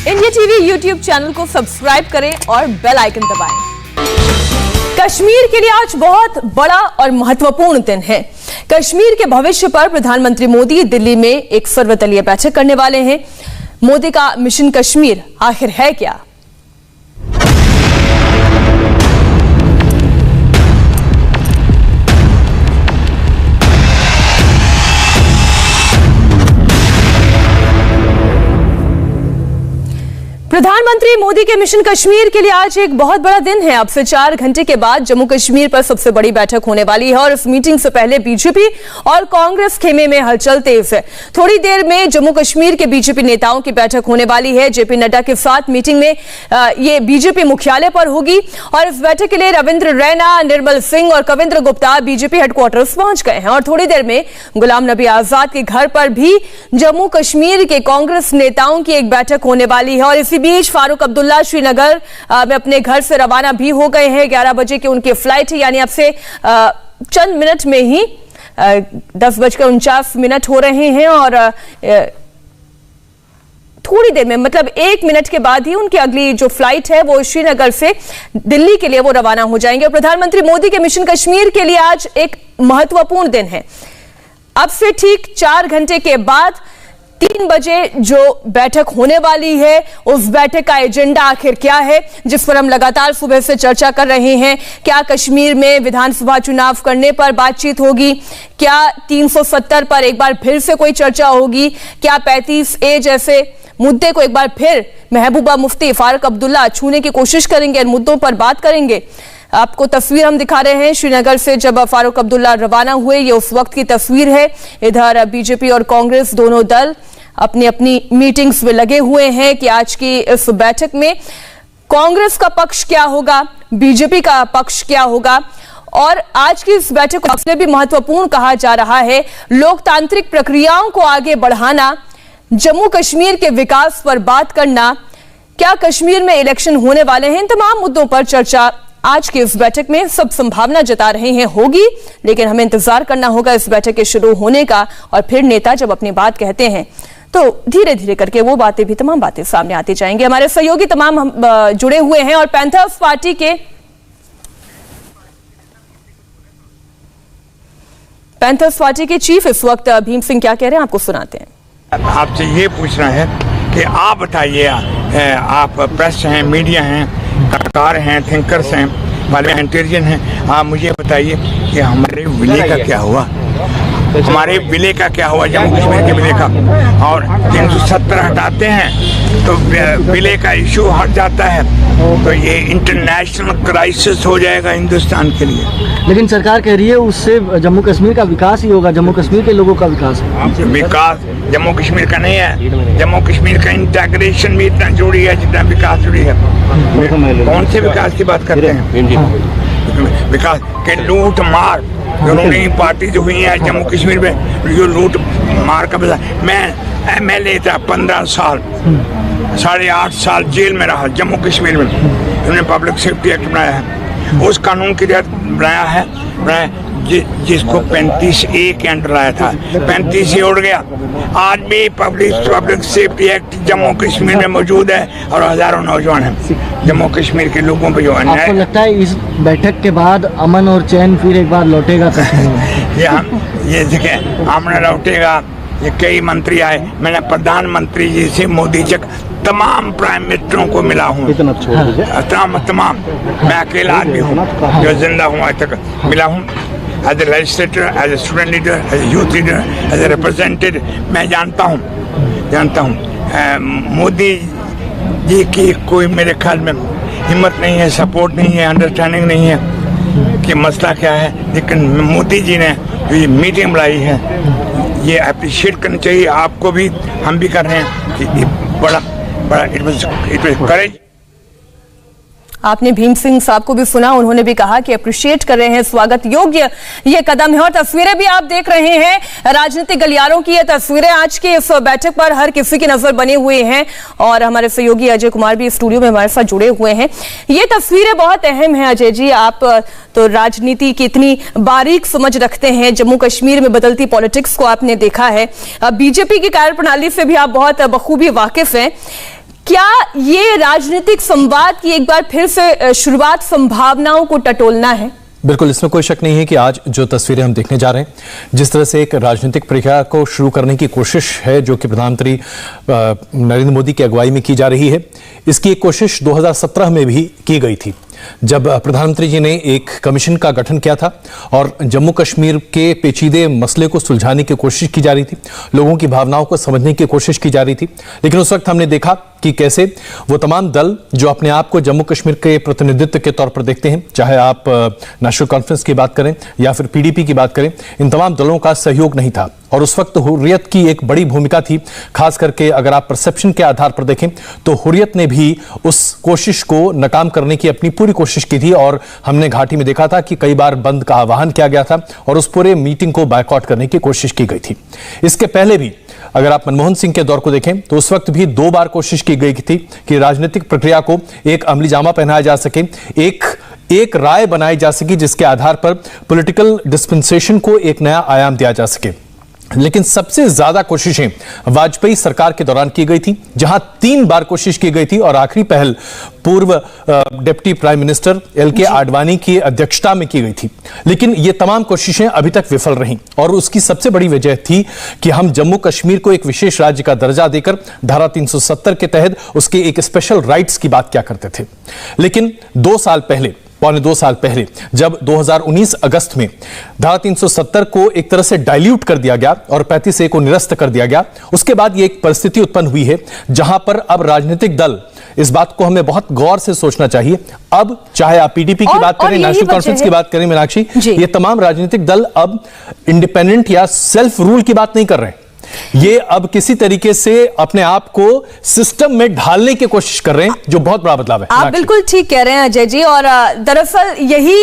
India TV YouTube channel को subscribe करें और बेल आइकन दबाएं। कश्मीर के लिए आज बहुत बड़ा और महत्वपूर्ण दिन है। कश्मीर के भविष्य पर प्रधानमंत्री मोदी दिल्ली में एक सर्वदलीय बैठक करने वाले हैं। मोदी का मिशन कश्मीर आखिर है क्या? प्रधानमंत्री मोदी के मिशन कश्मीर के लिए आज एक बहुत बड़ा दिन है। अब से 4 घंटे के बाद जम्मू कश्मीर पर सबसे बड़ी बैठक होने वाली है और इस मीटिंग से पहले बीजेपी और कांग्रेस खेमे में हलचल तेज है। थोड़ी देर में जम्मू कश्मीर के बीजेपी नेताओं की बैठक होने वाली है। जेपी नड्डा के साथ मीटिंग में ये बीजेपी मुख्यालय पर होगी और इस बैठक के लिए रविंद्र रैना, निर्मल सिंह और कविंद्र गुप्ता बीजेपी हेडक्वार्टर्स पहुंच गए हैं और थोड़ी देर में गुलाम नबी आजाद के घर पर भी जम्मू कश्मीर के कांग्रेस नेताओं की एक बैठक होने वाली है। और इसी बीच फारूक अब्दुल्ला श्रीनगर में अपने घर से रवाना भी हो गए हैं। 11 बजे की उनकी फ्लाइट है, यानी अब से चंद मिनट में ही 10:49 हो रहे हैं और थोड़ी देर में, मतलब 1 मिनट के बाद ही उनकी अगली जो फ्लाइट है वो श्रीनगर से दिल्ली के लिए वो रवाना हो जाएंगे। प्रधानमंत्री मोदी के मिशन कश्मीर के लिए आज एक महत्वपूर्ण दिन है। अब से ठीक 4 घंटे के बाद 3 बजे जो बैठक होने वाली है, उस बैठक का एजेंडा आखिर क्या है, जिस पर हम लगातार सुबह से चर्चा कर रहे हैं। क्या कश्मीर में विधानसभा चुनाव करने पर बातचीत होगी? क्या 370 पर एक बार फिर से कोई चर्चा होगी? क्या 35A जैसे मुद्दे को एक बार फिर महबूबा मुफ्ती, फारूक अब्दुल्ला छूने की कोशिश करेंगे, इन मुद्दों पर बात करेंगे? आपको तस्वीर हम दिखा रहे हैं श्रीनगर से जब फारूक अब्दुल्ला रवाना हुए, ये उस वक्त की तस्वीर है। इधर बीजेपी और कांग्रेस दोनों दल अपनी अपनी मीटिंग्स में लगे हुए हैं कि आज की इस बैठक में कांग्रेस का पक्ष क्या होगा, बीजेपी का पक्ष क्या होगा। और आज की इस बैठक को इसलिए भी महत्वपूर्ण कहा जा रहा है, लोकतांत्रिक प्रक्रियाओं को आगे बढ़ाना, जम्मू कश्मीर के विकास पर बात करना, क्या कश्मीर में इलेक्शन होने वाले हैं, इन तमाम मुद्दों पर चर्चा आज की इस बैठक में सब संभावना जता रहे हैं होगी। लेकिन हमें इंतजार करना होगा इस बैठक के शुरू होने का और फिर नेता जब अपनी बात कहते हैं तो धीरे धीरे करके वो बातें भी, तमाम बातें सामने आती जाएंगी। हमारे सहयोगी तमाम जुड़े हुए हैं और पैंथर्स पार्टी के चीफ इस वक्त भीम सिंह क्या कह रहे हैं, आपको सुनाते हैं। आपसे ये पूछना है कि आप बताइए, आप प्रेस हैं, मीडिया हैं, कलाकार हैं, थिंकर्स हैं, पार्लियामेंटेरियन हैं, आप मुझे बताइए कि हमारे विलय का क्या हुआ, हमारे विलय का क्या हुआ, जम्मू कश्मीर के विलय का। और 370 हटाते हैं तो विलय का इशू हट जाता है, तो ये इंटरनेशनल क्राइसिस हो जाएगा हिंदुस्तान के लिए। लेकिन सरकार कह रही है उससे जम्मू कश्मीर का विकास ही होगा, जम्मू कश्मीर के लोगों का विकास है। विकास जम्मू कश्मीर का नहीं है, जम्मू कश्मीर का इंटीग्रेशन भी इतना जुड़ी है जितना विकास जुड़ी है। कौन से विकास की बात करते हैं? विकास के लूट मार दोनों पार्टी जो हुई है जम्मू कश्मीर में, जो लूट मार का बता। मैं MLA था 15 साल, 8.5 साल जेल में रहा जम्मू कश्मीर में। उन्होंने पब्लिक सेफ्टी एक्ट बनाया है, उस कानून के तहत बनाया है जिसको 35A के अंडर लाया था। 35A उड़ गया। आज भी public safety act Jammu Kashmir में मौजूद है और हजारों नौजवान हैं जम्मू कश्मीर के लोगों पर जो अन्याय। आपको लगता है इस बैठक के बाद अमन और चैन फिर एक बार लौटेगा कश्मीर? ये देखें, अमन लौटेगा। ये कई मंत्री आए, मैंने प्रधानमंत्री जी से मोदी तक तमाम प्राइम मिनिस्टरों को मिला हूँ, तमाम। मैं अकेला आदमी हूँ जो जिंदा हूँ, आज तक मिला हूँ। As a legislator, as a student leader, as a youth leader, as a representative मैं जानता हूँ मोदी जी की कोई मेरे ख्याल में हिम्मत नहीं है, सपोर्ट नहीं है, अंडरस्टैंडिंग नहीं है कि मसला क्या है। लेकिन मोदी जी ने जो ये मीटिंग बुलाई है, ये अप्रिशिएट करनी चाहिए। आपको भी, हम भी कर रहे हैं कि बड़ा इट वाज करेज। आपने भीम सिंह साहब को भी सुना, उन्होंने भी कहा कि अप्रिशिएट कर रहे हैं, स्वागत योग्य ये कदम है। और तस्वीरें भी आप देख रहे हैं राजनीतिक गलियारों की, ये तस्वीरें आज की इस बैठक पर हर किसी की नजर बनी हुई हैं और हमारे सहयोगी अजय कुमार भी स्टूडियो में हमारे साथ जुड़े हुए हैं। ये तस्वीरें बहुत अहम है अजय जी, आप तो राजनीति की इतनी बारीक समझ रखते हैं, जम्मू कश्मीर में बदलती पॉलिटिक्स को आपने देखा है, बीजेपी की कार्यप्रणाली से भी आप बहुत बखूबी वाकिफ हैं। क्या ये राजनीतिक संवाद की एक बार फिर से शुरुआत संभावनाओं को टटोलना है? बिल्कुल, इसमें कोई शक नहीं है कि आज जो तस्वीरें हम देखने जा रहे हैं, जिस तरह से एक राजनीतिक प्रक्रिया को शुरू करने की कोशिश है जो कि प्रधानमंत्री नरेंद्र मोदी की अगुवाई में की जा रही है, इसकी एक कोशिश 2017 में भी की गई थी, जब प्रधानमंत्री जी ने एक कमीशन का गठन किया था और जम्मू कश्मीर के पेचीदे मसले को सुलझाने की कोशिश की जा रही थी, लोगों की भावनाओं को समझने की कोशिश की जा रही थी। लेकिन उस वक्त हमने देखा कि कैसे वो तमाम दल जो अपने आप को जम्मू कश्मीर के प्रतिनिधित्व के तौर पर देखते हैं, चाहे आप नेशनल कॉन्फ्रेंस की बात करें या फिर पीडीपी की बात करें, इन तमाम दलों का सहयोग नहीं था। और उस वक्त हुर्रियत की एक बड़ी भूमिका थी, खास करके अगर आप परसेप्शन के आधार पर देखें तो हुर्रियत ने भी उस कोशिश को नाकाम करने की अपनी पूरी कोशिश की थी। और हमने घाटी में देखा था कि कई बार बंद का आह्वान किया गया था और उस पूरे मीटिंग को बायकॉट करने की कोशिश की गई थी। इसके पहले भी अगर आप मनमोहन सिंह के दौर को देखें तो उस वक्त भी 2 बार कोशिश की गई थी कि राजनीतिक प्रक्रिया को एक अमली जामा पहनाया जा सके, एक राय बनाई जा सके जिसके आधार पर पॉलिटिकल डिस्पेंसेशन को एक नया आयाम दिया जा सके। लेकिन सबसे ज्यादा कोशिशें वाजपेयी सरकार के दौरान की गई थी, जहां 3 बार कोशिश की गई थी और आखिरी पहल पूर्व deputy prime minister LK. Advani की अध्यक्षता में की गई थी। लेकिन ये तमाम कोशिशें अभी तक विफल रहीं और उसकी सबसे बड़ी वजह थी कि हम जम्मू कश्मीर को एक विशेष राज्य का दर्जा देकर धारा 370 के तहत उसके एक स्पेशल राइट्स की बात क्या करते थे। लेकिन 2 साल पहले, पौने 2 साल पहले, जब 2019 अगस्त में धारा 370 को एक तरह से डाइल्यूट कर दिया गया और 35A को निरस्त कर दिया गया, उसके बाद ये एक परिस्थिति उत्पन्न हुई है जहां पर अब राजनीतिक दल, इस बात को हमें बहुत गौर से सोचना चाहिए, अब चाहे आप पीडीपी की बात करें, नेशनल कॉन्फ्रेंस की बात करें, मीनाक्षी, ये तमाम राजनीतिक दल अब इंडिपेंडेंट या सेल्फ रूल की बात नहीं कर रहे हैं। ये अब किसी तरीके से अपने आप को सिस्टम में ढालने की कोशिश कर रहे हैं, जो बहुत बड़ा बदलाव है। आप बिल्कुल ठीक कह रहे हैं अजय जी, और दरअसल यही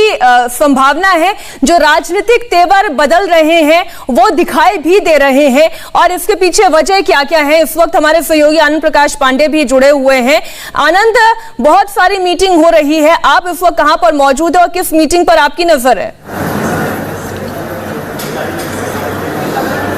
संभावना है, जो राजनीतिक तेवर बदल रहे हैं वो दिखाई भी दे रहे हैं। और इसके पीछे वजह क्या क्या है, इस वक्त हमारे सहयोगी आनंद प्रकाश पांडे भी जुड़े हुए हैं। आनंद, बहुत सारी मीटिंग हो रही है, आप इस वक्त कहां पर मौजूद है और किस मीटिंग पर आपकी नजर है?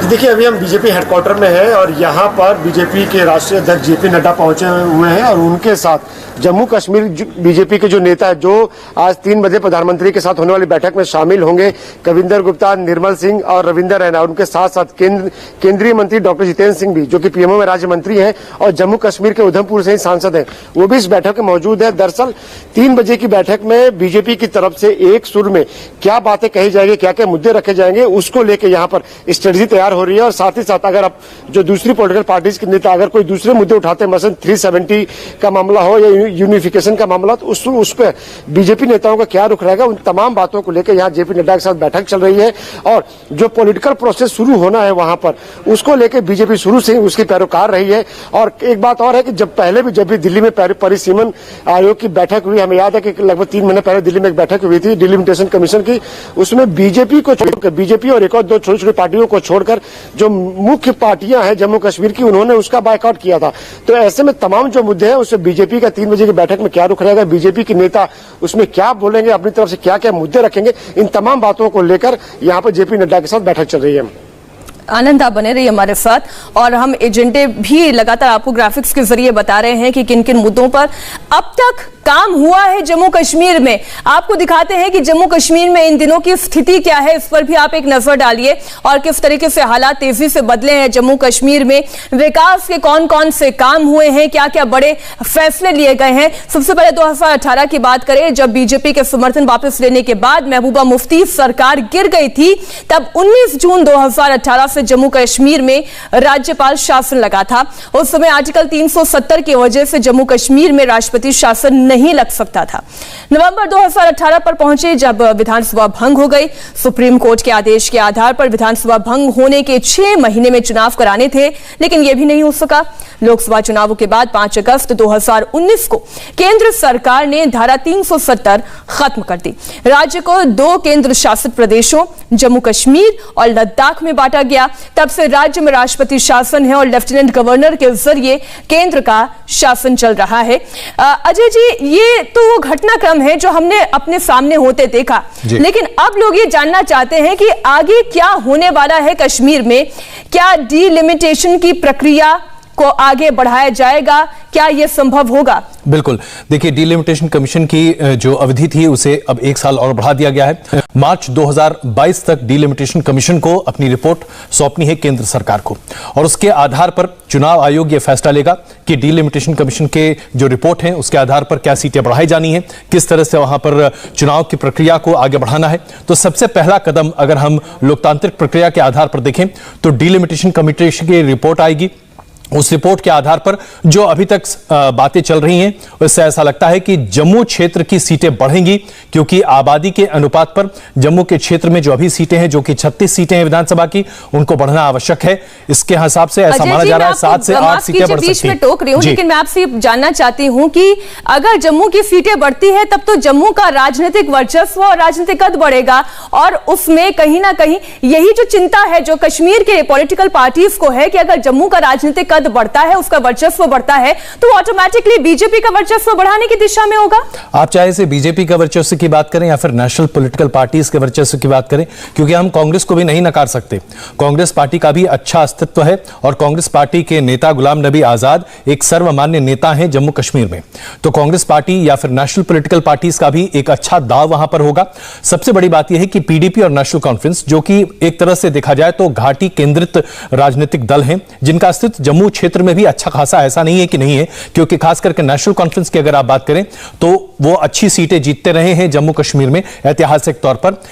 देखिए, अभी हम बीजेपी हेडक्वार्टर में हैं और यहाँ पर बीजेपी के राष्ट्रीय अध्यक्ष जेपी नड्डा पहुंचे हुए हैं और उनके साथ जम्मू कश्मीर बीजेपी के जो नेता है, जो आज 3 बजे प्रधानमंत्री के साथ होने वाली बैठक में शामिल होंगे, कविंदर गुप्ता, निर्मल सिंह और रविंदर रैना, उनके साथ साथ केंद्रीय मंत्री डॉक्टर जितेंद्र सिंह भी, जो कि पीएमओ में राज्य मंत्री हैं और जम्मू कश्मीर के उधमपुर से ही सांसद हैं, वो भी इस बैठक में मौजूद है। दरअसल 3 बजे की बैठक में बीजेपी की तरफ से एक सुर में क्या बातें कही जाएंगी, क्या क्या मुद्दे रखे जाएंगे, उसको लेकर यहाँ पर स्ट्रेटेजी तैयार हो रही है। और साथ ही साथ अगर आप जो दूसरी पॉलिटिकल पार्टीज के नेता अगर कोई दूसरे मुद्दे उठाते हैं, मसलन 370 का मामला हो या यूनिफिकेशन का मामला, तो उस पर बीजेपी नेताओं का क्या रुख रहेगा, उन तमाम बातों को लेकर यहाँ जेपी नड्डा के साथ बैठक चल रही है। और जो पॉलिटिकल प्रोसेस शुरू होना है वहां पर, उसको लेकर बीजेपी शुरू से ही उसकी पैरोकार रही है। और एक बात और है कि जब भी दिल्ली में परिसीमन आयोग की बैठक हुई, हमें याद है कि लगभग 3 महीने पहले दिल्ली में एक बैठक हुई थी डिलिमिटेशन कमीशन की, उसमें बीजेपी को छोड़कर, बीजेपी और एक और 2 छोटी छोटी पार्टियों को छोड़कर जो मुख्य पार्टियां हैं जम्मू कश्मीर की, उन्होंने उसका बायकॉट किया था। तो ऐसे में तमाम जो मुद्दे हैं उससे बीजेपी का 3 बजे की बैठक में क्या रुख रहेगा, बीजेपी के नेता उसमें क्या बोलेंगे, अपनी तरफ से क्या क्या मुद्दे रखेंगे, इन तमाम बातों को लेकर यहाँ पर जेपी नड्डा के साथ बैठक चल रही है। आनंद, आप बने रहिए हमारे साथ, और हम एजेंडे भी लगातार आपको ग्राफिक्स के जरिए बता रहे हैं कि किन किन मुद्दों पर अब तक काम हुआ है जम्मू कश्मीर में। आपको दिखाते हैं कि जम्मू कश्मीर में इन दिनों की स्थिति क्या है, इस पर भी आप एक नजर डालिए, और किस तरीके से हालात तेजी से बदले हैं जम्मू कश्मीर में। विकास के कौन कौन से काम हुए हैं, क्या क्या बड़े फैसले लिए गए हैं। सबसे पहले 2018 की बात करें, जब बीजेपी के समर्थन वापस लेने के बाद महबूबा मुफ्ती सरकार गिर गई थी, तब 19 जून 2018 से जम्मू कश्मीर में राज्यपाल शासन लगा था। उस समय आर्टिकल 370 की वजह से जम्मू कश्मीर में राष्ट्रपति शासन नहीं लग सकता था। नवंबर 2018 पर पहुंचे जब विधानसभा भंग हो गई। सुप्रीम कोर्ट के आदेश के आधार पर विधानसभा भंग होने के 6 महीने में चुनाव कराने थे, लेकिन यह भी नहीं हो सका। लोकसभा चुनावों के बाद 5 अगस्त 2019 को केंद्र सरकार ने धारा 370 खत्म कर दी। राज्य को 2 केंद्र शासित प्रदेशों जम्मू कश्मीर और लद्दाख में बांटा गया। तब से राज्य में राष्ट्रपति शासन है और लेफ्टिनेंट गवर्नर के जरिए केंद्र का शासन चल रहा है। अजय जी, ये तो वो घटनाक्रम है जो हमने अपने सामने होते देखा, लेकिन अब लोग ये जानना चाहते हैं कि आगे क्या होने वाला है कश्मीर में। क्या डीलिमिटेशन की प्रक्रिया को आगे बढ़ाया जाएगा, क्या यह संभव होगा? बिल्कुल, देखिए डिलिमिटेशन कमीशन की जो अवधि थी उसे अब 1 साल और बढ़ा दिया गया है। मार्च 2022 तक डिलिमिटेशन कमीशन को अपनी रिपोर्ट सौंपनी है केंद्र सरकार को, और उसके आधार पर चुनाव आयोग यह फैसला लेगा कि डिलिमिटेशन कमीशन के जो रिपोर्ट है उसके आधार पर क्या सीटें बढ़ाई जानी है, किस तरह से वहां पर चुनाव की प्रक्रिया को आगे बढ़ाना है। तो सबसे पहला कदम अगर हम लोकतांत्रिक प्रक्रिया के आधार पर देखें तो डिलिमिटेशन कमीशन की रिपोर्ट आएगी। उस रिपोर्ट के आधार पर जो अभी तक बातें चल रही हैं उससे ऐसा लगता है कि जम्मू क्षेत्र की सीटें बढ़ेंगी, क्योंकि आबादी के अनुपात पर जम्मू के क्षेत्र में जो अभी सीटें हैं, जो कि 36 सीटें हैं विधानसभा की, उनको बढ़ना आवश्यक है। इसके हिसाब से ऐसा माना जा रहा है 7 से 8 सीटें बढ़ सकती हैं। टोक रही हूं, लेकिन मैं आपसे जानना चाहती हूं कि अगर जम्मू की सीटें बढ़ती है तब तो जम्मू का राजनीतिक वर्चस्व और राजनीतिक कद बढ़ेगा, और उसमें कहीं ना कहीं यही जो चिंता है जो कश्मीर के पॉलिटिकल पार्टीज को है कि अगर जम्मू का राजनीतिक कद बढ़ता है, उसका वर्चस्व बढ़ता है, तो ऑटोमेटिकली बीजेपी का वर्चस्व बढ़ाने की दिशा में होगा। आप चाहे से बीजेपी का वर्चस्व की बात करें या फिर नेशनल पॉलिटिकल पार्टीज के वर्चस्व की बात करें, क्योंकि हम कांग्रेस को भी नहीं नकार सकते। कांग्रेस पार्टी का भी अच्छा अस्तित्व है, और कांग्रेस पार्टी के नेता गुलाम नबी आजाद एक सर्वमान्य नेता हैं जम्मू कश्मीर में। तो कांग्रेस पार्टी या फिर नेशनल पॉलिटिकल पार्टीज का भी एक अच्छा दाव वहां पर होगा। सबसे बड़ी बात यह है कि पीडीपी और नेशनल कॉन्फ्रेंस, जो कि एक तरह से देखा जाए तो घाटी केंद्रित राजनीतिक दल हैं, जिनका अस्तित्व जम्मू क्षेत्र में भी अच्छा खासा, ऐसा नहीं है कि नहीं है, क्योंकि खास करके नेशनल कॉन्फ्रेंस की अगर आप बात करें तो वो अच्छी सीटें जीतते रहे हैं जम्मू कश्मीर में ऐतिहासिक तौर पर।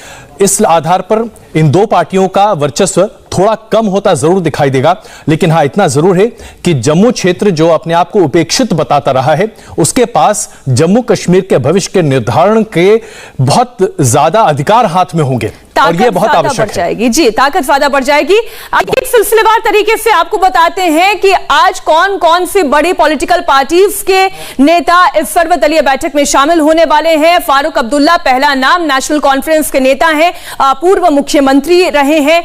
इस आधार पर इन दो पार्टियों का वर्चस्व थोड़ा कम होता जरूर दिखाई देगा, लेकिन हां इतना जरूर है कि जम्मू क्षेत्र जो अपने आप को उपेक्षित बताता रहा है, उसके पास जम्मू कश्मीर के भविष्य के निर्धारण के बहुत ज्यादा अधिकार हाथ में होंगे, और ये बहुत आवश्यक है। जी, ताकत ज्यादा बढ़ जाएगी। आगे एक सिलसिलेवार तरीके से आपको बताते हैं कि आज कौन कौन सी बड़ी पॉलिटिकल पार्टीज के नेता इस सर्वदलीय बैठक में शामिल होने वाले हैं। फारूक अब्दुल्ला पहला नाम, नेशनल कॉन्फ्रेंस के नेता हैं, पूर्व मुख्यमंत्री रहे हैं।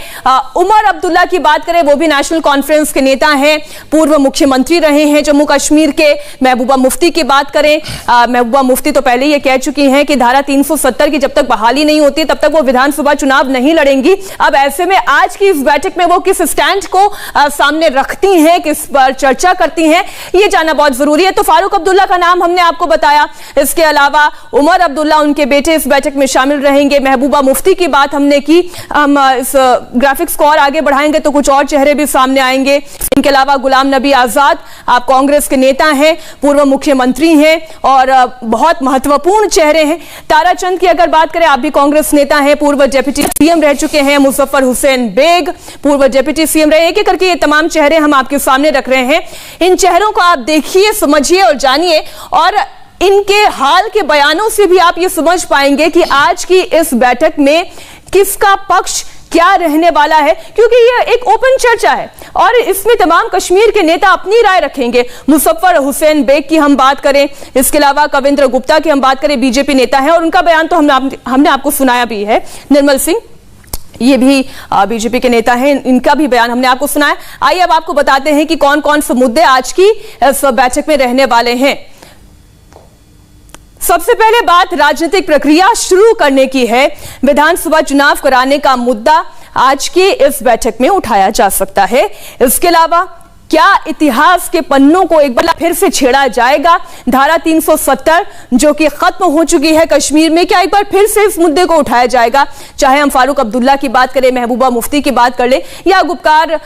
उमर अब्दुल्ला की बात करें, वो भी नेशनल कॉन्फ्रेंस के नेता हैं, पूर्व मुख्यमंत्री रहे हैं जम्मू कश्मीर के। महबूबा मुफ्ती की बात करें, महबूबा मुफ्ती तो पहले ये कह चुकी हैं कि धारा 370 की जब तक बहाली नहीं होती तब तक वो विधानसभा चुनाव नहीं लड़ेंगी। अब ऐसे में आज की इस बैठक में वो किस स्टैंड को सामने रखती हैं, किस पर चर्चा करती हैं, ये जानना बहुत जरूरी है। तो फारूक अब्दुल्ला का नाम हमने आपको बताया, इसके अलावा उमर अब्दुल्ला, उनके बेटे इस बैठक में शामिल रहेंगे। महबूबा मुफ्ती की बात हमने की। हम इस ग्राफिक्स को और आगे बढ़ाएंगे तो कुछ और चेहरे भी सामने आएंगे। इनके अलावा गुलाम नबी आजाद, आप कांग्रेस के नेता हैं, पूर्व मुख्यमंत्री हैं और बहुत महत्वपूर्ण चेहरे हैं। ताराचंद की अगर बात करें, आप भी कांग्रेस नेता हैं, पूर्व डिप्टी सीएम रह चुके हैं। मुजफ्फर हुसैन बेग, पूर्व डिप्टी सीएम रहे। एक एक करके ये तमाम चेहरे हम आपके सामने रख रहे हैं। इन चेहरों को आप देखिए, समझिए और जानिए, और इनके हाल के बयानों से भी आप ये समझ पाएंगे कि आज की इस बैठक में किसका पक्ष क्या रहने वाला है, क्योंकि ये एक ओपन चर्चा है और इसमें तमाम कश्मीर के नेता अपनी राय रखेंगे। मुजफ्फर हुसैन बेग की हम बात करें, इसके अलावा कविंद्र गुप्ता की हम बात करें, बीजेपी नेता है और उनका बयान तो हमने आपको सुनाया भी है। निर्मल सिंह, ये भी बीजेपी के नेता हैं, इनका भी बयान हमने आपको सुनाया। आइए अब आपको बताते हैं कि कौन कौन से मुद्दे आज की इस बैठक में रहने वाले हैं। सबसे पहले बात राजनीतिक प्रक्रिया शुरू करने की है। विधानसभा चुनाव कराने का मुद्दा आज की इस बैठक में उठाया जा सकता है। इसके अलावा क्या इतिहास के पन्नों को एक बार फिर से छेड़ा जाएगा? धारा 370 जो कि खत्म हो चुकी है कश्मीर में, क्या एक बार फिर से इस मुद्दे को उठाया जाएगा? चाहे हम फारूक अब्दुल्ला की बात करें, महबूबा मुफ्ती की बात कर ले, या गुपकार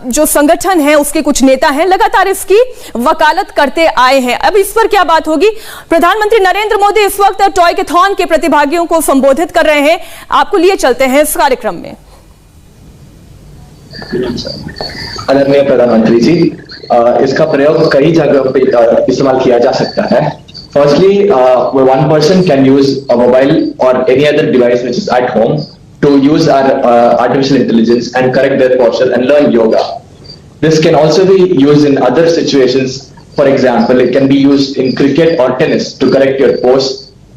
जो संगठन है उसके कुछ नेता हैं, लगातार इसकी वकालत करते आए हैं। अब इस पर क्या बात होगी? प्रधानमंत्री नरेंद्र मोदी इस वक्त टॉयकथॉन के प्रतिभागियों को संबोधित कर रहे हैं। आपको लिए चलते हैं इस कार्यक्रम में। आदरणीय प्रधानमंत्री जी, इसका प्रयोग कई जगह पे इस्तेमाल किया जा सकता है। Firstly, one person can use a mobile or any other device which is at home to use our artificial intelligence and correct their posture and learn yoga. This can also be used in other situations. For example, it can be used in cricket or tennis to correct your pose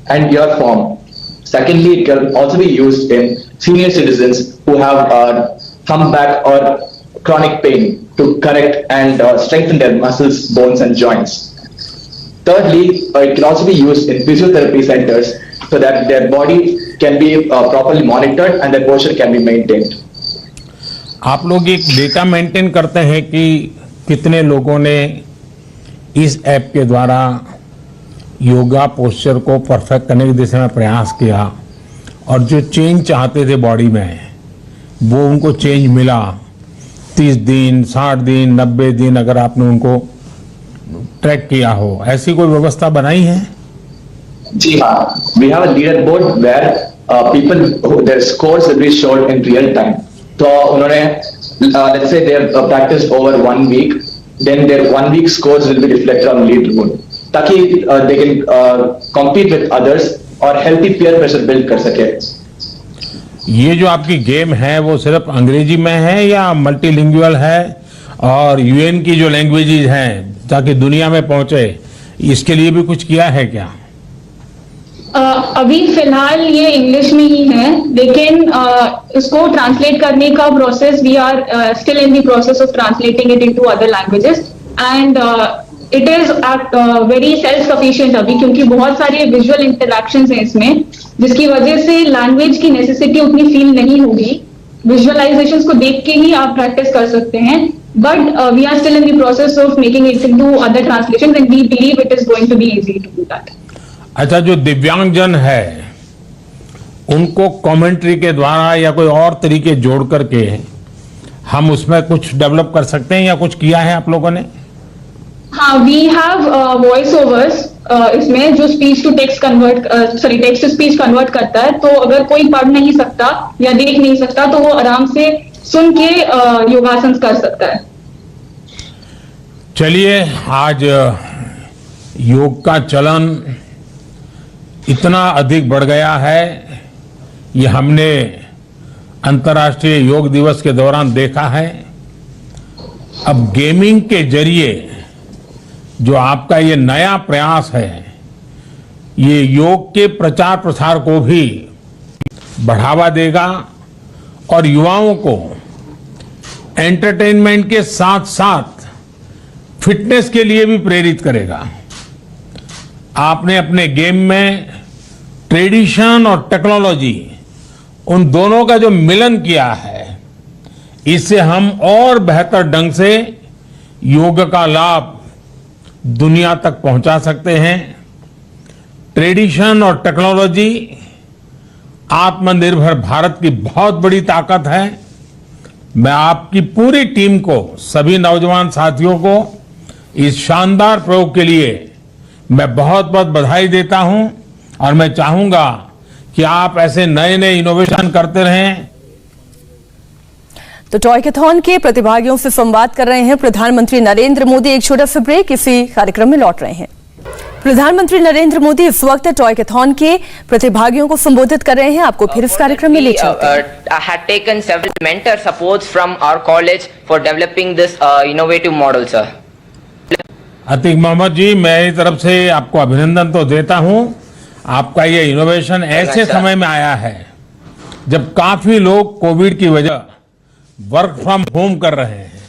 and your form. Secondly, it can also be used in senior citizens who have thumb back or chronic pain to correct and strengthen their muscles, bones and joints. Thirdly, it can also be used in physiotherapy centers so that their body can be properly monitored and their posture can be maintained. आप लोग एक data maintain करते हैं कि कितने लोगों ने इस ऐप के द्वारा योगा पोस्चर को परफेक्ट करने की दिशा में प्रयास किया और जो चेंज चाहते थे बॉडी में वो उनको चेंज मिला। 30 दिन, 60 दिन, 90 दिन अगर आपने उनको ट्रैक किया हो, ऐसी कोई व्यवस्था बनाई है? जी हाँ, we have a leader board where people their scores will be shown in real time. तो उन्होंने let's say they have practice over 1 week, then their 1 week scores will be reflected on leader board, ताकि they can compete with others और healthy peer pressure build कर सके। ये जो आपकी game है वो सिर्फ अंग्रेजी में है या मल्टीलिंगुअल है, और यूएन की जो लैंग्वेजेज हैं ताकि दुनिया में पहुंचे, इसके लिए भी कुछ किया है क्या? अभी फिलहाल ये इंग्लिश में ही है, लेकिन इसको ट्रांसलेट करने का process we are still in the process of translating it into other languages and it is very self sufficient अभी, क्योंकि बहुत सारे विजुअल इंटरैक्शंस हैं इसमें, जिसकी वजह से लैंग्वेज की नेसेसिटी उतनी फील नहीं होगी। विजुअलाइजेशंस को देख के ही आप प्रैक्टिस कर सकते हैं, but we are still in the process of making it into other translations and we believe it is going to be easy to do that. अच्छा, जो दिव्यांगजन है उनको कमेंट्री के द्वारा या कोई और तरीके जोड़ करके हम उसमें कुछ डेवलप कर सकते हैं या कुछ किया है आप लोगों ने? हाँ, वी हैव वॉइस ओवर्स इसमें जो speech to text convert text to speech convert करता है। तो अगर कोई पढ़ नहीं सकता या देख नहीं सकता तो वो आराम से सुन के योगासन कर सकता है। चलिए, आज योग का चलन इतना अधिक बढ़ गया है, ये हमने अंतर्राष्ट्रीय योग दिवस के दौरान देखा है। अब गेमिंग के जरिए जो आपका ये नया प्रयास है, ये योग के प्रचार प्रसार को भी बढ़ावा देगा और युवाओं को एंटरटेनमेंट के साथ साथ फिटनेस के लिए भी प्रेरित करेगा। आपने अपने गेम में ट्रेडिशन और टेक्नोलॉजी, उन दोनों का जो मिलन किया है, इससे हम और बेहतर ढंग से योग का लाभ दुनिया तक पहुंचा सकते हैं। ट्रेडिशन और टेक्नोलॉजी आत्मनिर्भर भारत की बहुत बड़ी ताकत है। मैं आपकी पूरी टीम को, सभी नौजवान साथियों को इस शानदार प्रयोग के लिए मैं बहुत बहुत बधाई देता हूं और मैं चाहूंगा कि आप ऐसे नए नए इनोवेशन करते रहें। तो टॉयकथॉन के प्रतिभागियों से संवाद कर रहे हैं प्रधानमंत्री नरेंद्र मोदी। एक छोटा सा ब्रेक, इसी कार्यक्रम में लौट रहे हैं। प्रधानमंत्री नरेंद्र मोदी इस वक्त टॉयकथॉन के प्रतिभागियों को संबोधित कर रहे हैं। आपको फिर इस कार्यक्रम में ले चलते हैं। I had taken several mentor supports from our college for developing this innovative model, sir. Atiq Mohammad जी, मेरी तरफ से आपको अभिनंदन तो देता हूं। आपका ये इनोवेशन ऐसे समय में आया है जब काफी लोग कोविड की वजह वर्क फ्रॉम होम कर रहे हैं।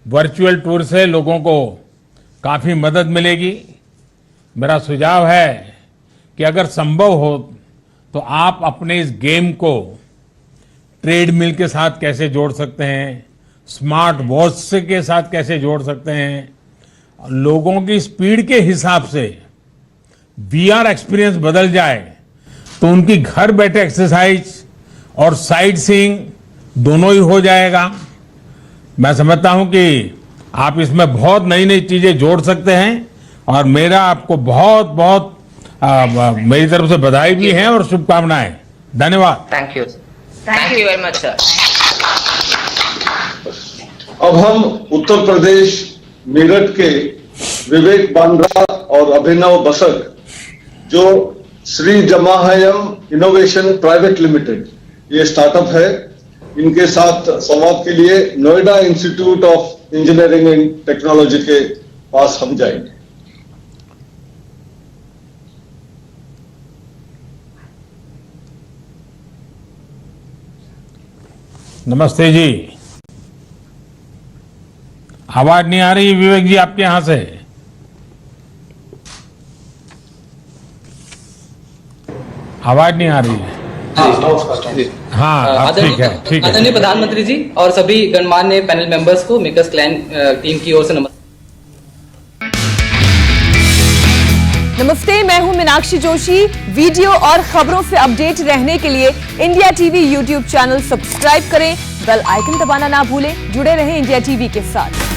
वर्चुअल टूर से लोगों को काफी मदद मिलेगी। मेरा सुझाव है कि अगर संभव हो तो आप अपने इस गेम को ट्रेडमिल के साथ कैसे जोड़ सकते हैं, स्मार्ट वॉच के साथ कैसे जोड़ सकते हैं, लोगों की स्पीड के हिसाब से वीआर एक्सपीरियंस बदल जाए तो उनकी घर बैठे एक्सरसाइज और साइट सीइंग दोनों ही हो जाएगा। मैं समझता हूं कि आप इसमें बहुत नई नई चीजें जोड़ सकते हैं और मेरा आपको बहुत बहुत मेरी तरफ से बधाई भी है और शुभकामनाएं। धन्यवाद। Thank you. Thank you very much, sir. अब हम उत्तर प्रदेश मेरठ के विवेक बांद्रा और अभिनव बसक, जो श्री जमाहयम इनोवेशन प्राइवेट लिमिटेड ये स्टार्टअप है, इनके साथ संवाद के लिए Noida institute of engineering and technology के पास हम जाएंगे। नमस्ते जी। आवाज नहीं आ रही विवेक जी आपके यहां से? आवाज नहीं आ रही है। हाँ अब ठीक है, ठीक है। आदरणीय प्रधानमंत्री जी और सभी गणमान्य पैनल मेंबर्स को मेकर्स क्लैन टीम की ओर से नमस्कार। नमस्ते, मैं हूं मीनाक्षी जोशी। वीडियो और खबरों से अपडेट रहने के लिए India TV YouTube channel subscribe करें, बेल आइकन दबाना ना भूलें। जुड़े रहें इंडिया टीवी के साथ।